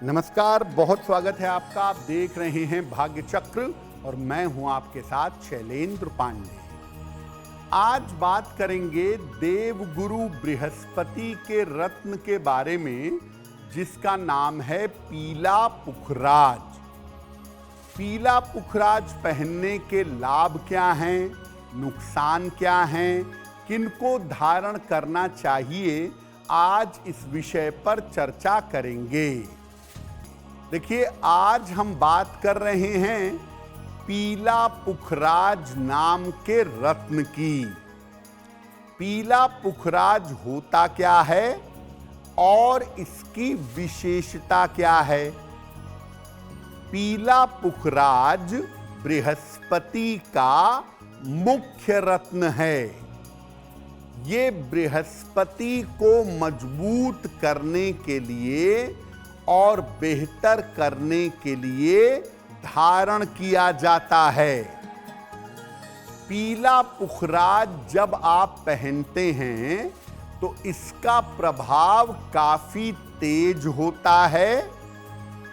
नमस्कार, बहुत स्वागत है आपका। आप देख रहे हैं भाग्य चक्र और मैं हूं आपके साथ शैलेंद्र पांडे। आज बात करेंगे देवगुरु बृहस्पति के रत्न के बारे में, जिसका नाम है पीला पुखराज। पीला पुखराज पहनने के लाभ क्या हैं, नुकसान क्या हैं, किनको धारण करना चाहिए, आज इस विषय पर चर्चा करेंगे। देखिए, आज हम बात कर रहे हैं पीला पुखराज नाम के रत्न की। पीला पुखराज होता क्या है और इसकी विशेषता क्या है? पीला पुखराज बृहस्पति का मुख्य रत्न है। ये बृहस्पति को मजबूत करने के लिए और बेहतर करने के लिए धारण किया जाता है। पीला पुखराज जब आप पहनते हैं तो इसका प्रभाव काफी तेज होता है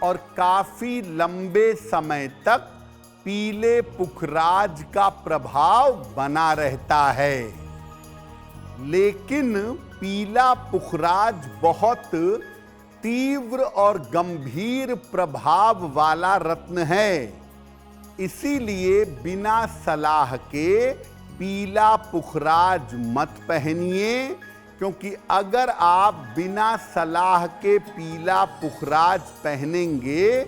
और काफी लंबे समय तक पीले पुखराज का प्रभाव बना रहता है। लेकिन पीला पुखराज बहुत तीव्र और गंभीर प्रभाव वाला रत्न है। इसीलिए बिना सलाह के पीला पुखराज मत पहनिए, क्योंकि अगर आप बिना सलाह के पीला पुखराज पहनेंगे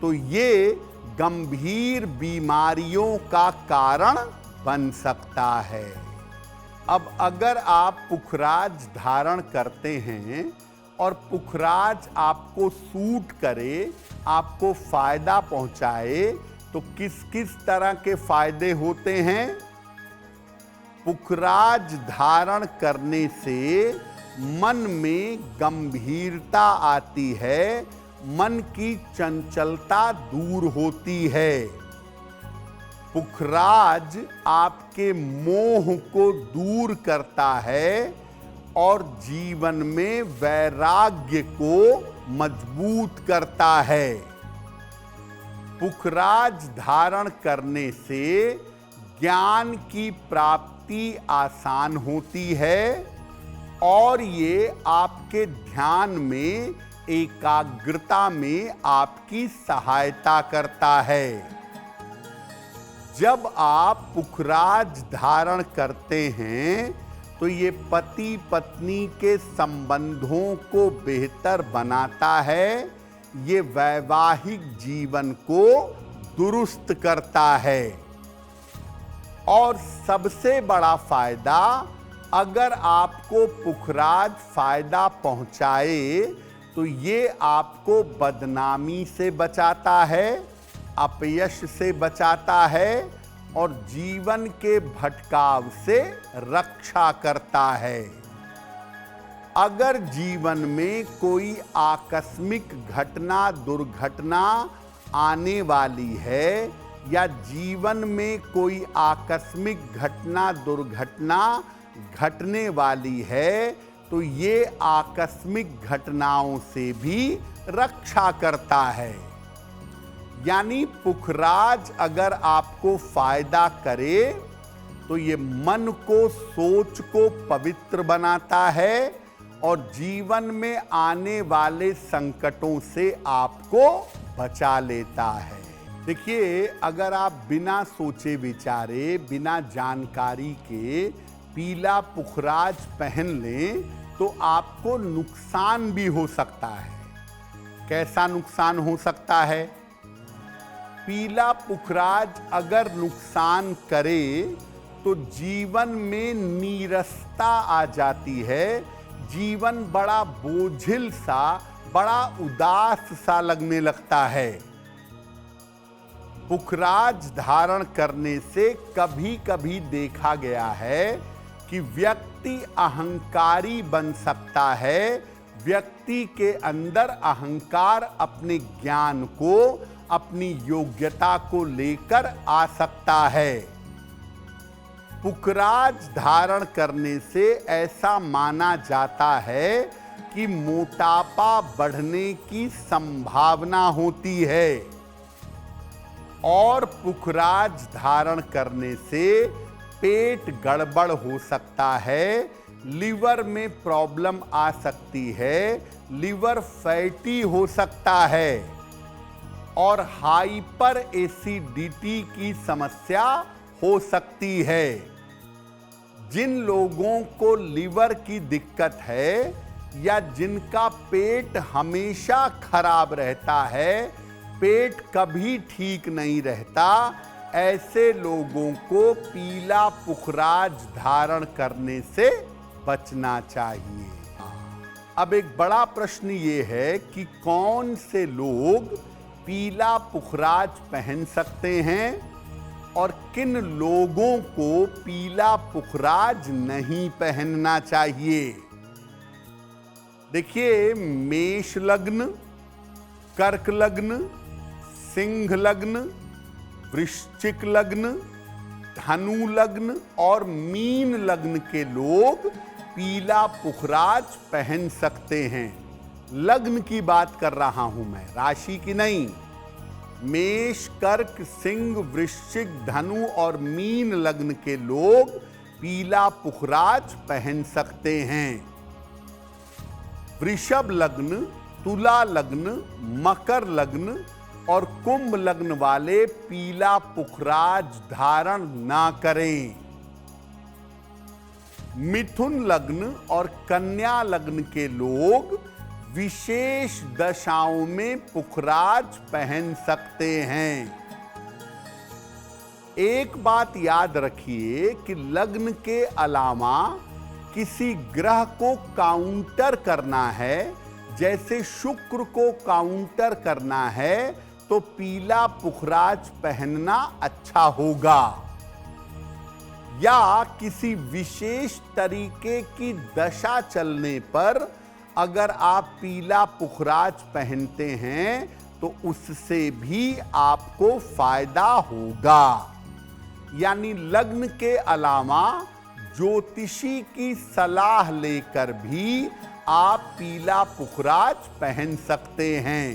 तो ये गंभीर बीमारियों का कारण बन सकता है। अब अगर आप पुखराज धारण करते हैं और पुखराज आपको सूट करे, आपको फायदा पहुंचाए, तो किस किस तरह के फायदे होते हैं? पुखराज धारण करने से मन में गंभीरता आती है, मन की चंचलता दूर होती है। पुखराज आपके मोह को दूर करता है और जीवन में वैराग्य को मजबूत करता है। पुखराज धारण करने से ज्ञान की प्राप्ति आसान होती है और ये आपके ध्यान में, एकाग्रता में आपकी सहायता करता है। जब आप पुखराज धारण करते हैं तो ये पति पत्नी के संबंधों को बेहतर बनाता है, ये वैवाहिक जीवन को दुरुस्त करता है। और सबसे बड़ा फायदा, अगर आपको पुखराज फायदा पहुंचाए तो ये आपको बदनामी से बचाता है, अपयश से बचाता है और जीवन के भटकाव से रक्षा करता है। अगर जीवन में कोई आकस्मिक घटना, दुर्घटना आने वाली है या जीवन में कोई आकस्मिक घटना, दुर्घटना घटने वाली है, तो ये आकस्मिक घटनाओं से भी रक्षा करता है। यानी पुखराज अगर आपको फायदा करे तो ये मन को, सोच को पवित्र बनाता है और जीवन में आने वाले संकटों से आपको बचा लेता है। देखिए, अगर आप बिना सोचे विचारे, बिना जानकारी के पीला पुखराज पहन लें तो आपको नुकसान भी हो सकता है। कैसा नुकसान हो सकता है? पीला पुखराज अगर नुकसान करे तो जीवन में नीरसता आ जाती है, जीवन बड़ा बोझिल सा, बड़ा उदास सा लगने लगता है। पुखराज धारण करने से कभी कभी देखा गया है कि व्यक्ति अहंकारी बन सकता है, व्यक्ति के अंदर अहंकार अपने ज्ञान को, अपनी योग्यता को लेकर आ सकता है। पुखराज धारण करने से ऐसा माना जाता है कि मोटापा बढ़ने की संभावना होती है और पुखराज धारण करने से पेट गड़बड़ हो सकता है, लिवर में प्रॉब्लम आ सकती है, लिवर फैटी हो सकता है और हाइपर एसिडिटी की समस्या हो सकती है। जिन लोगों को लिवर की दिक्कत है या जिनका पेट हमेशा खराब रहता है, पेट कभी ठीक नहीं रहता, ऐसे लोगों को पीला पुखराज धारण करने से बचना चाहिए। अब एक बड़ा प्रश्न ये है कि कौन से लोग पीला पुखराज पहन सकते हैं और किन लोगों को पीला पुखराज नहीं पहनना चाहिए। देखिए, मेष लग्न, कर्क लग्न, सिंह लग्न, वृश्चिक लग्न, धनु लग्न और मीन लग्न के लोग पीला पुखराज पहन सकते हैं। लग्न की बात कर रहा हूं मैं, राशि की नहीं। मेष, कर्क, सिंह, वृश्चिक, धनु और मीन लग्न के लोग पीला पुखराज पहन सकते हैं। वृषभ लग्न, तुला लग्न, मकर लग्न और कुंभ लग्न वाले पीला पुखराज धारण ना करें। मिथुन लग्न और कन्या लग्न के लोग विशेष दशाओं में पुखराज पहन सकते हैं। एक बात याद रखिए कि लग्न के अलावा किसी ग्रह को काउंटर करना है, जैसे शुक्र को काउंटर करना है, तो पीला पुखराज पहनना अच्छा होगा। या किसी विशेष तरीके की दशा चलने पर अगर आप पीला पुखराज पहनते हैं तो उससे भी आपको फायदा होगा। यानी लग्न के अलावा ज्योतिषी की सलाह लेकर भी आप पीला पुखराज पहन सकते हैं।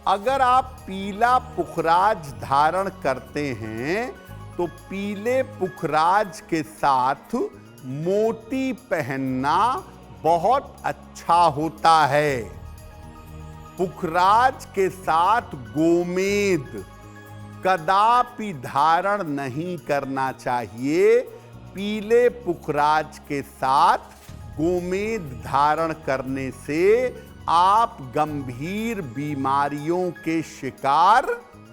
अगर आप पीला पुखराज धारण करते हैं तो पीले पुखराज के साथ मोती पहनना बहुत अच्छा होता है। पुखराज के साथ गोमेद कदापि धारण नहीं करना चाहिए। पीले पुखराज के साथ गोमेद धारण करने से आप गंभीर बीमारियों के शिकार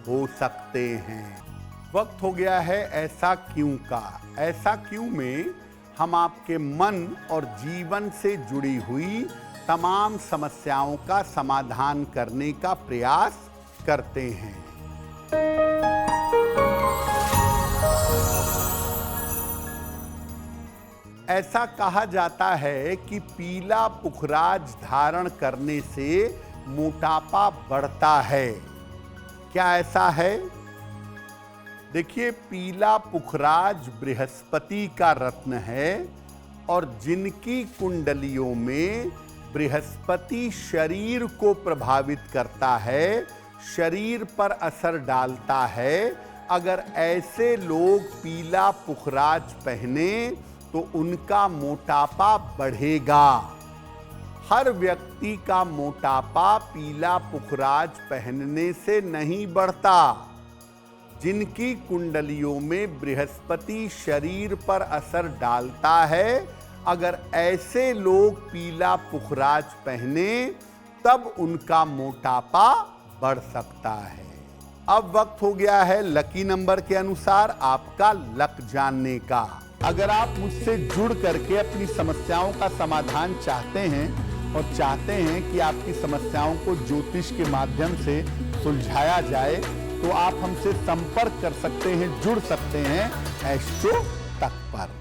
हो सकते हैं। वक्त हो गया है ऐसा क्यों का। ऐसा क्यों में हम आपके मन और जीवन से जुड़ी हुई तमाम समस्याओं का समाधान करने का प्रयास करते हैं। ऐसा कहा जाता है कि पीला पुखराज धारण करने से मोटापा बढ़ता है। क्या ऐसा है? देखिए, पीला पुखराज बृहस्पति का रत्न है और जिनकी कुंडलियों में बृहस्पति शरीर को प्रभावित करता है, शरीर पर असर डालता है, अगर ऐसे लोग पीला पुखराज पहने तो उनका मोटापा बढ़ेगा। हर व्यक्ति का मोटापा पीला पुखराज पहनने से नहीं बढ़ता। जिनकी कुंडलियों में बृहस्पति शरीर पर असर डालता है, अगर ऐसे लोग पीला पुखराज पहने तब उनका मोटापा बढ़ सकता है। अब वक्त हो गया है लकी नंबर के अनुसार आपका लक जानने का। अगर आप मुझसे जुड़ करके अपनी समस्याओं का समाधान चाहते हैं और चाहते हैं कि आपकी समस्याओं को ज्योतिष के माध्यम से सुलझाया जाए, तो आप हमसे संपर्क कर सकते हैं, जुड़ सकते हैं एस्ट्रो तक पर।